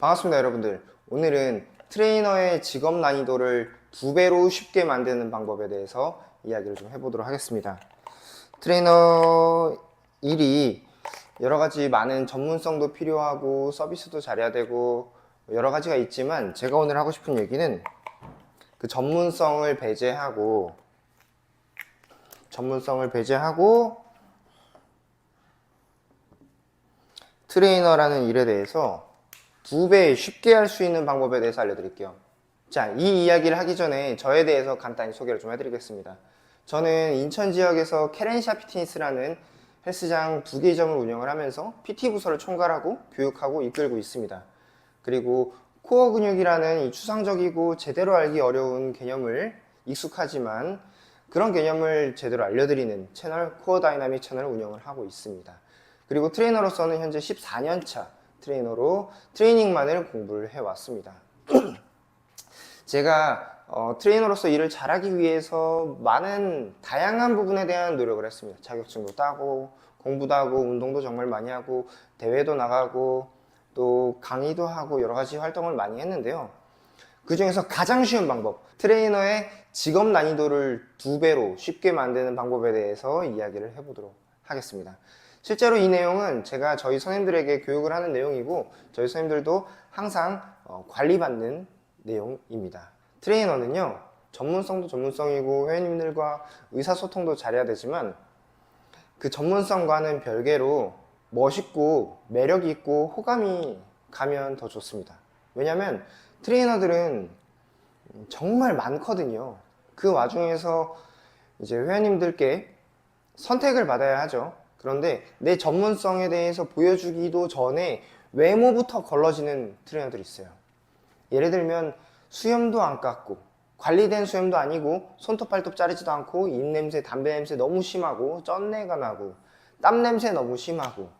반갑습니다, 여러분들. 오늘은 트레이너의 직업 난이도를 2배로 쉽게 만드는 방법에 대해서 이야기를 좀 해보도록 하겠습니다. 트레이너 일이 여러 가지 많은 전문성도 필요하고 서비스도 잘해야 되고 여러 가지가 있지만, 제가 오늘 하고 싶은 얘기는 그 전문성을 배제하고 트레이너라는 일에 대해서 2배 쉽게 할 수 있는 방법에 대해서 알려드릴게요. 자, 이 이야기를 하기 전에 저에 대해서 간단히 소개를 좀 해드리겠습니다. 저는 인천 지역에서 케렌샤 피트니스라는 헬스장 2개점을 운영을 하면서 PT 부서를 총괄하고 교육하고 이끌고 있습니다. 그리고 코어 근육이라는 이 추상적이고 제대로 알기 어려운 개념을 익숙하지만 그런 개념을 제대로 알려드리는 채널 코어 다이나믹 채널을 운영을 하고 있습니다. 그리고 트레이너로서는 현재 14년차 트레이너로 트레이닝만을 공부를 해왔습니다. 제가 트레이너로서 일을 잘하기 위해서 많은 다양한 부분에 대한 노력을 했습니다. 자격증도 따고 공부도 하고 운동도 정말 많이 하고 대회도 나가고 또 강의도 하고 여러 가지 활동을 많이 했는데요. 그 중에서 가장 쉬운 방법, 트레이너의 직업 난이도를 2배로 쉽게 만드는 방법에 대해서 이야기를 해보도록 하겠습니다. 실제로 이 내용은 제가 저희 선생님들에게 교육을 하는 내용이고 저희 선생님들도 항상 관리받는 내용입니다. 트레이너는요, 전문성도 전문성이고 회원님들과 의사소통도 잘해야 되지만 그 전문성과는 별개로 멋있고 매력 있고 호감이 가면 더 좋습니다. 왜냐하면 트레이너들은 정말 많거든요. 그 와중에서 이제 회원님들께 선택을 받아야 하죠. 그런데 내 전문성에 대해서 보여주기도 전에 외모부터 걸러지는 트레이너들이 있어요. 예를 들면 수염도 안 깎고 관리된 수염도 아니고 손톱 발톱 자르지도 않고 입냄새, 담배 냄새 너무 심하고 쩐내가 나고 땀 냄새 너무 심하고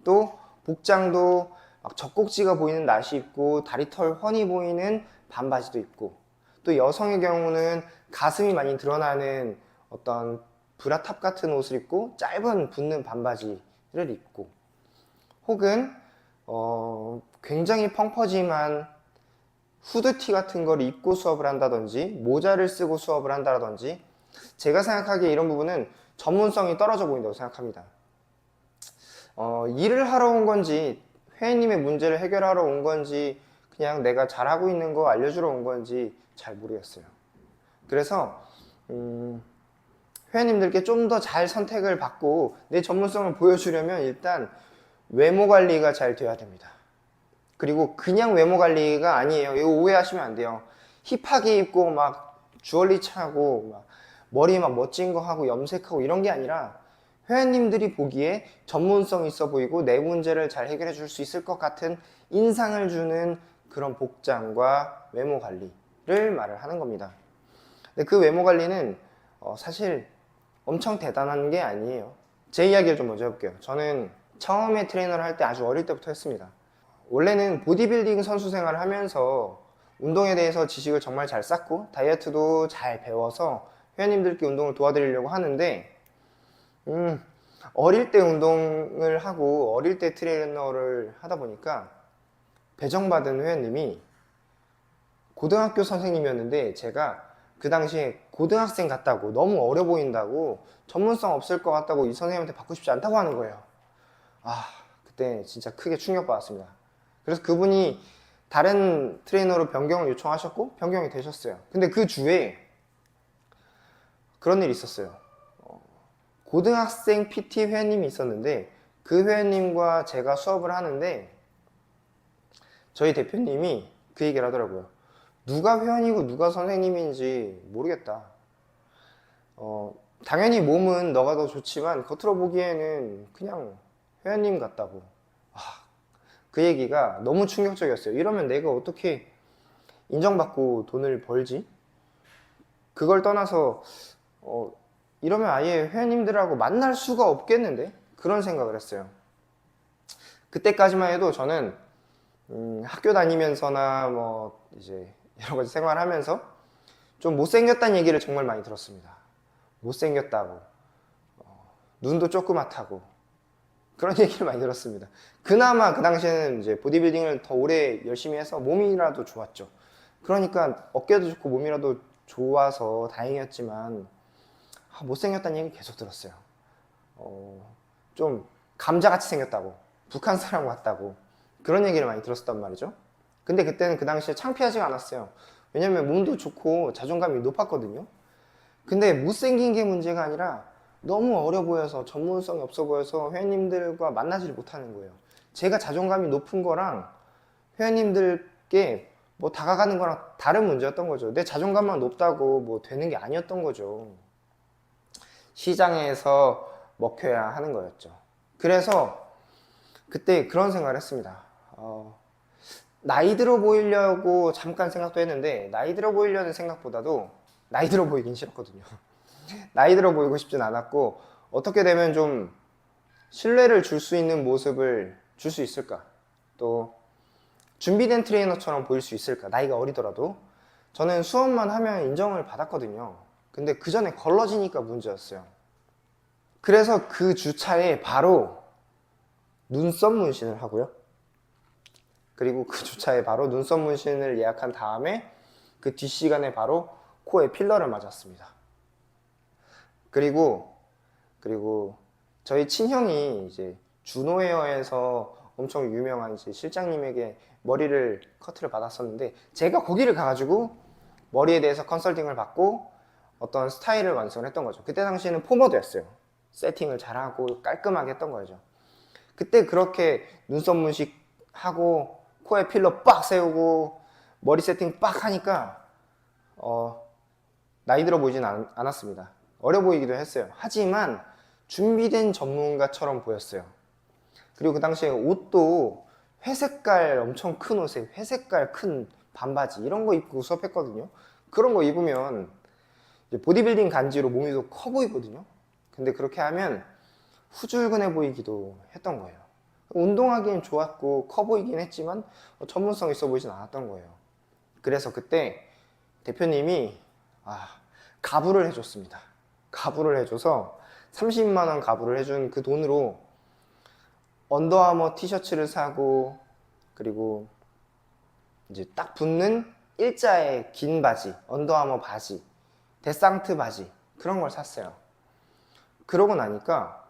또 복장도 막 젖꼭지가 보이는 나시 입고 다리털 훤히 보이는 반바지도 입고 또 여성의 경우는 가슴이 많이 드러나는 어떤 브라탑 같은 옷을 입고 짧은 붙는 반바지를 입고 혹은 굉장히 펑퍼짐한 후드티 같은 걸 입고 수업을 한다든지 모자를 쓰고 수업을 한다든지 제가 생각하기에 이런 부분은 전문성이 떨어져 보인다고 생각합니다. 일을 하러 온 건지 회원님의 문제를 해결하러 온 건지 그냥 내가 잘하고 있는 거 알려주러 온 건지 잘 모르겠어요. 그래서 회원님들께 좀 더 잘 선택을 받고 내 전문성을 보여주려면 일단 외모 관리가 잘 돼야 됩니다. 그리고 그냥 외모 관리가 아니에요. 이거 오해하시면 안 돼요. 힙하게 입고 막 주얼리 차고 막 머리 막 멋진 거 하고 염색하고 이런 게 아니라 회원님들이 보기에 전문성 있어 보이고 내 문제를 잘 해결해 줄 수 있을 것 같은 인상을 주는 그런 복장과 외모 관리를 말을 하는 겁니다. 근데 그 외모 관리는 사실 엄청 대단한 게 아니에요. 제 이야기를 좀 먼저 해볼게요. 저는 처음에 트레이너를 할 때 아주 어릴 때부터 했습니다. 원래는 보디빌딩 선수 생활을 하면서 운동에 대해서 지식을 정말 잘 쌓고 다이어트도 잘 배워서 회원님들께 운동을 도와드리려고 하는데 어릴 때 운동을 하고 어릴 때 트레이너를 하다 보니까 배정받은 회원님이 고등학교 선생님이었는데 제가 그 당시에 고등학생 같다고 너무 어려 보인다고 전문성 없을 것 같다고 이 선생님한테 받고 싶지 않다고 하는 거예요. 그때 진짜 크게 충격받았습니다. 그래서 그분이 다른 트레이너로 변경을 요청하셨고 변경이 되셨어요. 근데 그 주에 그런 일이 있었어요. 고등학생 PT 회원님이 있었는데 그 회원님과 제가 수업을 하는데 저희 대표님이 그 얘기를 하더라고요. 누가 회원이고 누가 선생님인지 모르겠다. 당연히 몸은 너가 더 좋지만 겉으로 보기에는 그냥 회원님 같다고. 그 얘기가 너무 충격적이었어요. 이러면 내가 어떻게 인정받고 돈을 벌지? 그걸 떠나서 이러면 아예 회원님들하고 만날 수가 없겠는데? 그런 생각을 했어요. 그때까지만 해도 저는 학교 다니면서나 뭐 이제 여러 가지 생활하면서 좀 못생겼다는 얘기를 정말 많이 들었습니다. 못생겼다고, 눈도 조그맣다고, 그런 얘기를 많이 들었습니다. 그나마 그 당시에는 이제 보디빌딩을 더 오래 열심히 해서 몸이라도 좋았죠. 그러니까 어깨도 좋고 몸이라도 좋아서 다행이었지만 못생겼다는 얘기 계속 들었어요. 좀 감자같이 생겼다고, 북한 사람 같다고, 그런 얘기를 많이 들었었단 말이죠. 근데 그때는 그 당시에 창피하지가 않았어요. 왜냐면 몸도 좋고 자존감이 높았거든요. 근데 못생긴 게 문제가 아니라 너무 어려 보여서, 전문성이 없어 보여서 회원님들과 만나지를 못하는 거예요. 제가 자존감이 높은 거랑 회원님들께 뭐 다가가는 거랑 다른 문제였던 거죠. 내 자존감만 높다고 뭐 되는 게 아니었던 거죠. 시장에서 먹혀야 하는 거였죠. 그래서 그때 그런 생각을 했습니다. 나이 들어 보이려고 잠깐 생각도 했는데, 나이 들어 보이려는 생각보다도 나이 들어 보이긴 싫었거든요. 나이 들어 보이고 싶진 않았고, 어떻게 되면 좀 신뢰를 줄 수 있는 모습을 줄 수 있을까? 또 준비된 트레이너처럼 보일 수 있을까? 나이가 어리더라도. 저는 수업만 하면 인정을 받았거든요. 근데 그 전에 걸러지니까 문제였어요. 그래서 그 주차에 바로 눈썹 문신을 하고요. 그리고 그 주차에 바로 눈썹 문신을 예약한 다음에 그 뒷시간에 바로 코에 필러를 맞았습니다. 그리고 저희 친형이 이제 준호헤어에서 엄청 유명한 이제 실장님에게 머리를 커트를 받았었는데, 제가 거기를 가가지고 머리에 대해서 컨설팅을 받고 어떤 스타일을 완성을 했던 거죠. 그때 당시에는 포머드였어요. 세팅을 잘하고 깔끔하게 했던 거죠. 그때 그렇게 눈썹 문식 하고 코에 필러 빡 세우고 머리 세팅 빡 하니까 나이 들어 보이진 않았습니다. 어려 보이기도 했어요. 하지만 준비된 전문가처럼 보였어요. 그리고 그 당시에 옷도 회색깔 엄청 큰 옷에 회색깔 큰 반바지 이런 거 입고 수업했거든요. 그런 거 입으면 이제 보디빌딩 간지로 몸이 더 커 보이거든요. 근데 그렇게 하면 후줄근해 보이기도 했던 거예요. 운동하기엔 좋았고 커 보이긴 했지만 전문성 있어 보이진 않았던 거예요. 그래서 그때 대표님이 가부를 해줬습니다. 가부를 해줘서 30만 원 가부를 해준 그 돈으로 언더아머 티셔츠를 사고, 그리고 이제 딱 붙는 일자의 긴 바지, 언더아머 바지, 데상트 바지, 그런 걸 샀어요. 그러고 나니까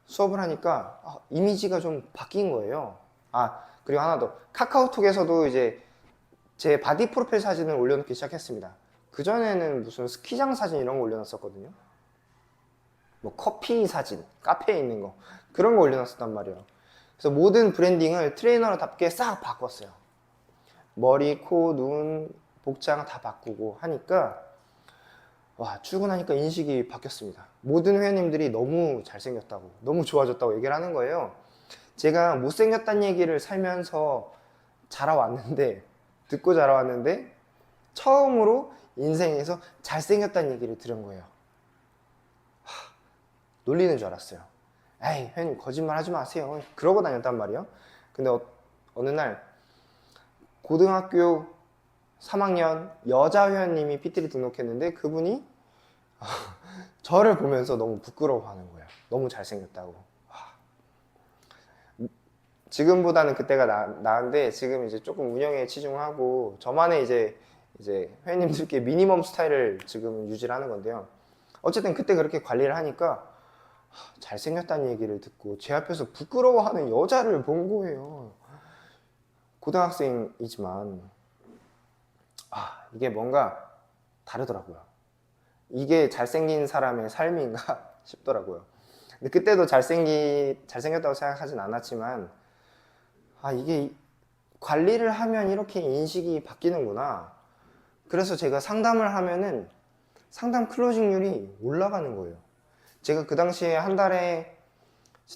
수업을 하니까 이미지가 좀 바뀐 거예요. 그리고 하나 더, 카카오톡에서도 이제 제 바디 프로필 사진을 올려놓기 시작했습니다. 그전에는 무슨 스키장 사진 이런 거 올려놨었거든요. 뭐 커피 사진, 카페에 있는 거, 그런 거 올려놨었단 말이에요. 그래서 모든 브랜딩을 트레이너답게 싹 바꿨어요. 머리, 코, 눈, 복장 다 바꾸고 하니까 출근하니까 인식이 바뀌었습니다. 모든 회원님들이 너무 잘생겼다고, 너무 좋아졌다고 얘기를 하는 거예요. 제가 못생겼다는 얘기를 살면서 듣고 자라왔는데 처음으로 인생에서 잘생겼다는 얘기를 들은 거예요. 놀리는 줄 알았어요. 에이, 회원님 거짓말 하지 마세요. 그러고 다녔단 말이에요. 근데 어느 날 고등학교 3학년 여자 회원님이 PT를 등록했는데, 그분이 저를 보면서 너무 부끄러워하는 거예요. 너무 잘생겼다고. 지금보다는 그때가 나은데, 지금 이제 조금 운영에 치중하고 저만의 이제 회원님들께 미니멈 스타일을 지금 유지를 하는 건데요. 어쨌든 그때 그렇게 관리를 하니까 잘생겼다는 얘기를 듣고 제 앞에서 부끄러워하는 여자를 본 거예요. 고등학생이지만 이게 뭔가 다르더라고요. 이게 잘생긴 사람의 삶인가 싶더라고요. 근데 그때도 잘생겼다고 생각하진 않았지만 이게 관리를 하면 이렇게 인식이 바뀌는구나. 그래서 제가 상담을 하면은 상담 클로징률이 올라가는 거예요. 제가 그 당시에 한 달에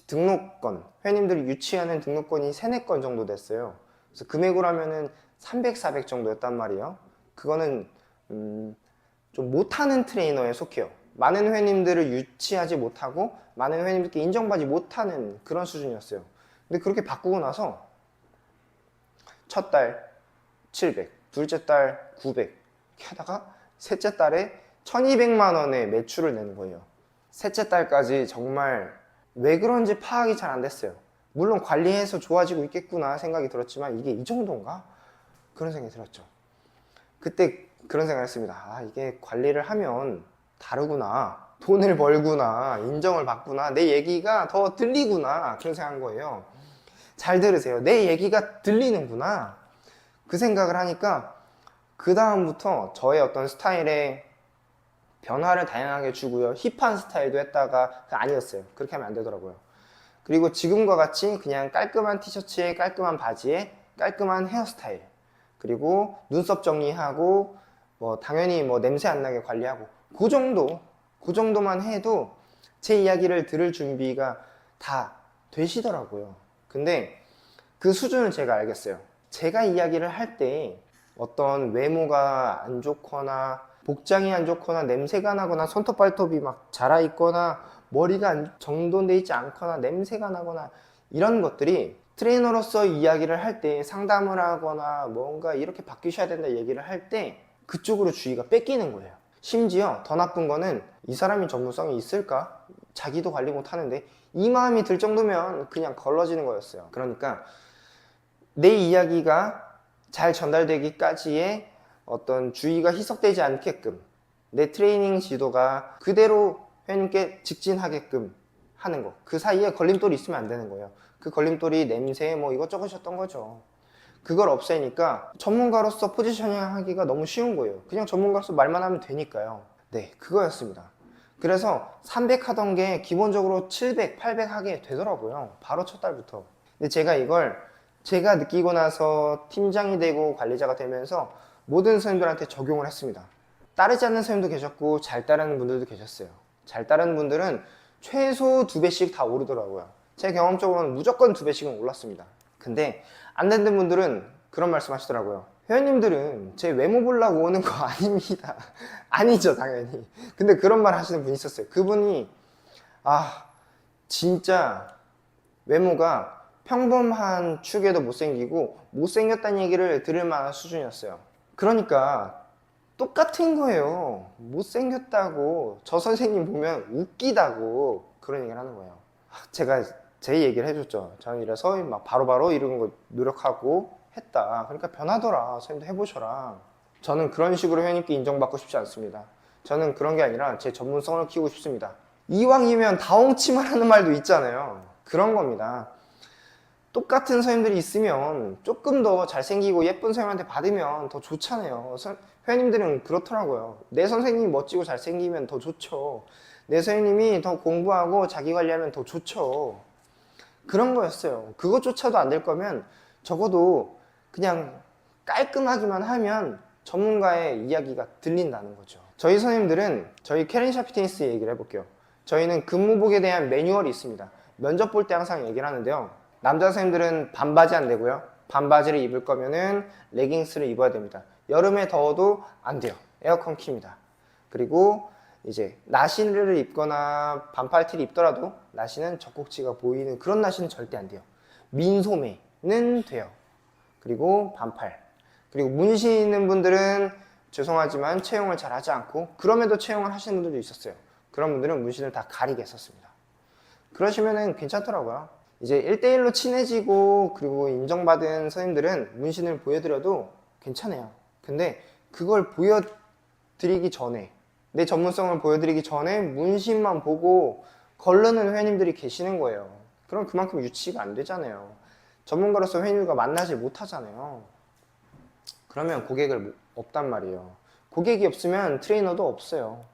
등록건, 회원님들이 유치하는 등록건이 3, 4건 정도 됐어요. 그래서 금액으로 하면은 300, 400 정도였단 말이에요. 그거는 좀 못하는 트레이너에 속해요. 많은 회원님들을 유치하지 못하고 많은 회원님들께 인정받지 못하는 그런 수준이었어요. 근데 그렇게 바꾸고 나서 첫 달 700, 둘째 달 900 이렇게 하다가 셋째 달에 1200만 원의 매출을 내는 거예요. 셋째 달까지 정말 왜 그런지 파악이 잘 안 됐어요. 물론 관리해서 좋아지고 있겠구나 생각이 들었지만 이게 이 정도인가? 그런 생각이 들었죠. 그때 그런 생각을 했습니다. 아, 이게 관리를 하면 다르구나. 돈을 벌구나. 인정을 받구나. 내 얘기가 더 들리구나. 그런 생각한 거예요. 잘 들으세요. 내 얘기가 들리는구나. 그 생각을 하니까 그 다음부터 저의 어떤 스타일에 변화를 다양하게 주고요. 힙한 스타일도 했다가 아니었어요. 그렇게 하면 안 되더라고요. 그리고 지금과 같이 그냥 깔끔한 티셔츠에 깔끔한 바지에 깔끔한 헤어스타일, 그리고 눈썹 정리하고 뭐 당연히 뭐 냄새 안 나게 관리하고 그 정도만 해도 제 이야기를 들을 준비가 다 되시더라고요. 근데 그 수준을 제가 알겠어요. 제가 이야기를 할 때 어떤 외모가 안 좋거나 복장이 안 좋거나 냄새가 나거나 손톱 발톱이 막 자라 있거나 머리가 정돈돼 있지 않거나 냄새가 나거나 이런 것들이 트레이너로서 이야기를 할 때 상담을 하거나 뭔가 이렇게 바뀌셔야 된다 얘기를 할 때 그쪽으로 주의가 뺏기는 거예요. 심지어 더 나쁜 거는 이 사람이 전문성이 있을까? 자기도 관리 못 하는데 이 마음이 들 정도면 그냥 걸러지는 거였어요. 그러니까 내 이야기가 잘 전달되기까지의 어떤 주의가 희석되지 않게끔 내 트레이닝 지도가 그대로 회원님께 직진하게끔 하는 거. 그 사이에 걸림돌이 있으면 안 되는 거예요. 그 걸림돌이 냄새 뭐 이것저것이었던 거죠. 그걸 없애니까 전문가로서 포지셔닝 하기가 너무 쉬운 거예요. 그냥 전문가로서 말만 하면 되니까요. 네, 그거였습니다. 그래서 300 하던 게 기본적으로 700, 800 하게 되더라고요. 바로 첫 달부터. 근데 제가 이걸 제가 느끼고 나서 팀장이 되고 관리자가 되면서 모든 선생님들한테 적용을 했습니다. 따르지 않는 선생님도 계셨고 잘 따르는 분들도 계셨어요. 잘 따르는 분들은 최소 2배씩 다 오르더라고요. 제 경험적으로는 무조건 2배씩은 올랐습니다. 근데 안 되는 분들은 그런 말씀 하시더라고요. 회원님들은 제 외모 보려고 오는 거 아닙니다. 아니죠, 당연히. 근데 그런 말 하시는 분이 있었어요. 그분이 진짜 외모가 평범한 축에도 못생기고 못생겼다는 얘기를 들을 만한 수준이었어요. 그러니까 똑같은 거예요. 못생겼다고 저 선생님 보면 웃기다고 그런 얘기를 하는 거예요. 제가 제 얘기를 해줬죠. 저는 이래서 막 바로바로 이런 거 노력하고 했다. 그러니까 변하더라. 선생님도 해보셔라. 저는 그런 식으로 회원님께 인정받고 싶지 않습니다. 저는 그런 게 아니라 제 전문성을 키우고 싶습니다. 이왕이면 다홍치만 하는 말도 있잖아요. 그런 겁니다. 똑같은 선생님들이 있으면 조금 더 잘생기고 예쁜 선생님한테 받으면 더 좋잖아요. 회원님들은 그렇더라고요. 내 선생님이 멋지고 잘생기면 더 좋죠. 내 선생님이 더 공부하고 자기 관리하면 더 좋죠. 그런 거였어요. 그것조차도 안 될 거면 적어도 그냥 깔끔하기만 하면 전문가의 이야기가 들린다는 거죠. 저희 선생님들은 저희 캐린샵 피트니스 얘기를 해볼게요. 저희는 근무복에 대한 매뉴얼이 있습니다. 면접 볼 때 항상 얘기를 하는데요. 남자 선생님들은 반바지 안 되고요. 반바지를 입을 거면은 레깅스를 입어야 됩니다. 여름에 더워도 안 돼요. 에어컨 킵니다. 그리고 이제 나시를 입거나 반팔티를 입더라도 나시는 젖꼭지가 보이는 그런 나시는 절대 안 돼요. 민소매는 돼요. 그리고 반팔. 그리고 문신 있는 분들은 죄송하지만 채용을 잘 하지 않고 그럼에도 채용을 하시는 분들도 있었어요. 그런 분들은 문신을 다 가리게 했었습니다. 그러시면은 괜찮더라고요. 이제 1대1로 친해지고 그리고 인정받은 선생님들은 문신을 보여드려도 괜찮아요. 근데 그걸 보여드리기 전에 내 전문성을 보여드리기 전에 문신만 보고 거르는 회원님들이 계시는 거예요. 그럼 그만큼 유치가 안 되잖아요. 전문가로서 회원님과 만나지 못하잖아요. 그러면 고객을 없단 말이에요. 고객이 없으면 트레이너도 없어요.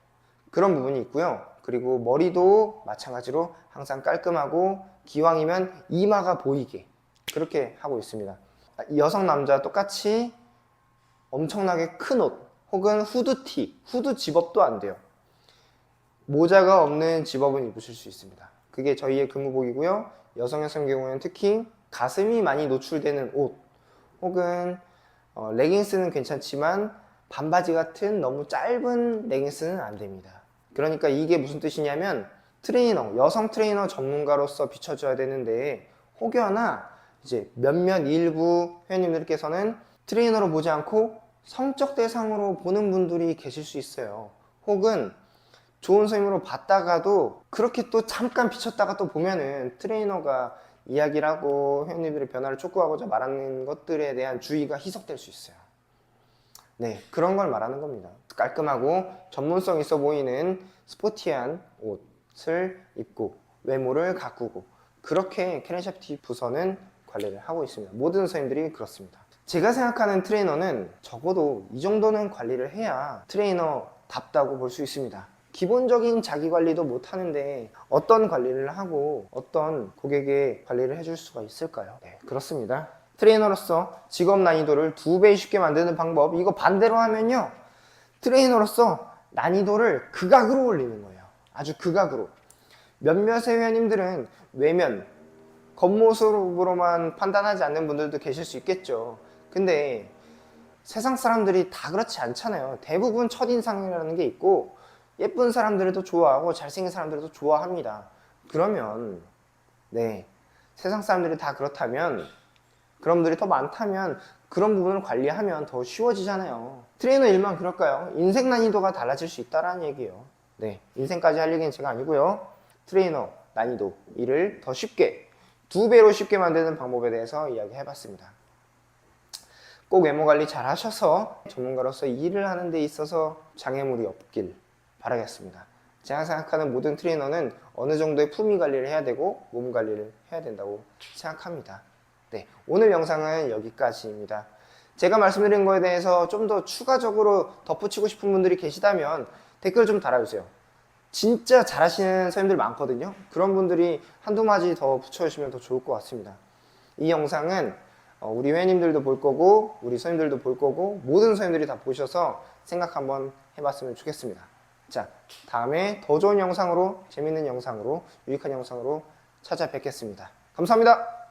그런 부분이 있고요. 그리고 머리도 마찬가지로 항상 깔끔하고 기왕이면 이마가 보이게 그렇게 하고 있습니다. 여성 남자 똑같이 엄청나게 큰 옷 혹은 후드티, 후드 집업도 안 돼요. 모자가 없는 집업은 입으실 수 있습니다. 그게 저희의 근무복이고요. 여성 경우에는 특히 가슴이 많이 노출되는 옷 혹은 레깅스는 괜찮지만 반바지 같은 너무 짧은 레깅스는 안 됩니다. 그러니까 이게 무슨 뜻이냐면 트레이너, 여성 트레이너 전문가로서 비춰줘야 되는데 혹여나 이제 몇몇 일부 회원님들께서는 트레이너로 보지 않고 성적 대상으로 보는 분들이 계실 수 있어요. 혹은 좋은 선생님으로 봤다가도 그렇게 또 잠깐 비쳤다가 또 보면은 트레이너가 이야기를 하고 회원님들의 변화를 촉구하고자 말하는 것들에 대한 주의가 희석될 수 있어요. 네, 그런 걸 말하는 겁니다. 깔끔하고 전문성 있어 보이는 스포티한 옷을 입고 외모를 가꾸고 그렇게 캐넨샤프티 부서는 관리를 하고 있습니다. 모든 선생님들이 그렇습니다. 제가 생각하는 트레이너는 적어도 이 정도는 관리를 해야 트레이너답다고 볼 수 있습니다. 기본적인 자기 관리도 못 하는데 어떤 관리를 하고 어떤 고객의 관리를 해줄 수가 있을까요? 네, 그렇습니다. 트레이너로서 직업 난이도를 2배 쉽게 만드는 방법, 이거 반대로 하면요, 트레이너로서 난이도를 극악으로 올리는 거예요. 아주 극악으로. 몇몇의 회원님들은 외면, 겉모습으로만 판단하지 않는 분들도 계실 수 있겠죠. 근데 세상 사람들이 다 그렇지 않잖아요. 대부분 첫인상이라는 게 있고 예쁜 사람들도 좋아하고 잘생긴 사람들도 좋아합니다. 그러면 네, 세상 사람들이 다 그렇다면, 그런 분들이 더 많다면 그런 부분을 관리하면 더 쉬워지잖아요. 트레이너 일만 그럴까요? 인생 난이도가 달라질 수 있다는 얘기예요. 네, 인생까지 할 얘기는 제가 아니고요. 트레이너 난이도 일을 더 쉽게 2배로 쉽게 만드는 방법에 대해서 이야기해봤습니다. 꼭 외모 관리 잘 하셔서 전문가로서 일을 하는 데 있어서 장애물이 없길 바라겠습니다. 제가 생각하는 모든 트레이너는 어느 정도의 품위 관리를 해야 되고 몸 관리를 해야 된다고 생각합니다. 네, 오늘 영상은 여기까지입니다. 제가 말씀드린 거에 대해서 좀 더 추가적으로 덧붙이고 싶은 분들이 계시다면 댓글 좀 달아주세요. 진짜 잘하시는 선생님들 많거든요. 그런 분들이 한두 마디 더 붙여주시면 더 좋을 것 같습니다. 이 영상은 우리 회원님들도 볼 거고 우리 선생님들도 볼 거고 모든 선생님들이 다 보셔서 생각 한번 해봤으면 좋겠습니다. 자, 다음에 더 좋은 영상으로, 재밌는 영상으로, 유익한 영상으로 찾아뵙겠습니다. 감사합니다.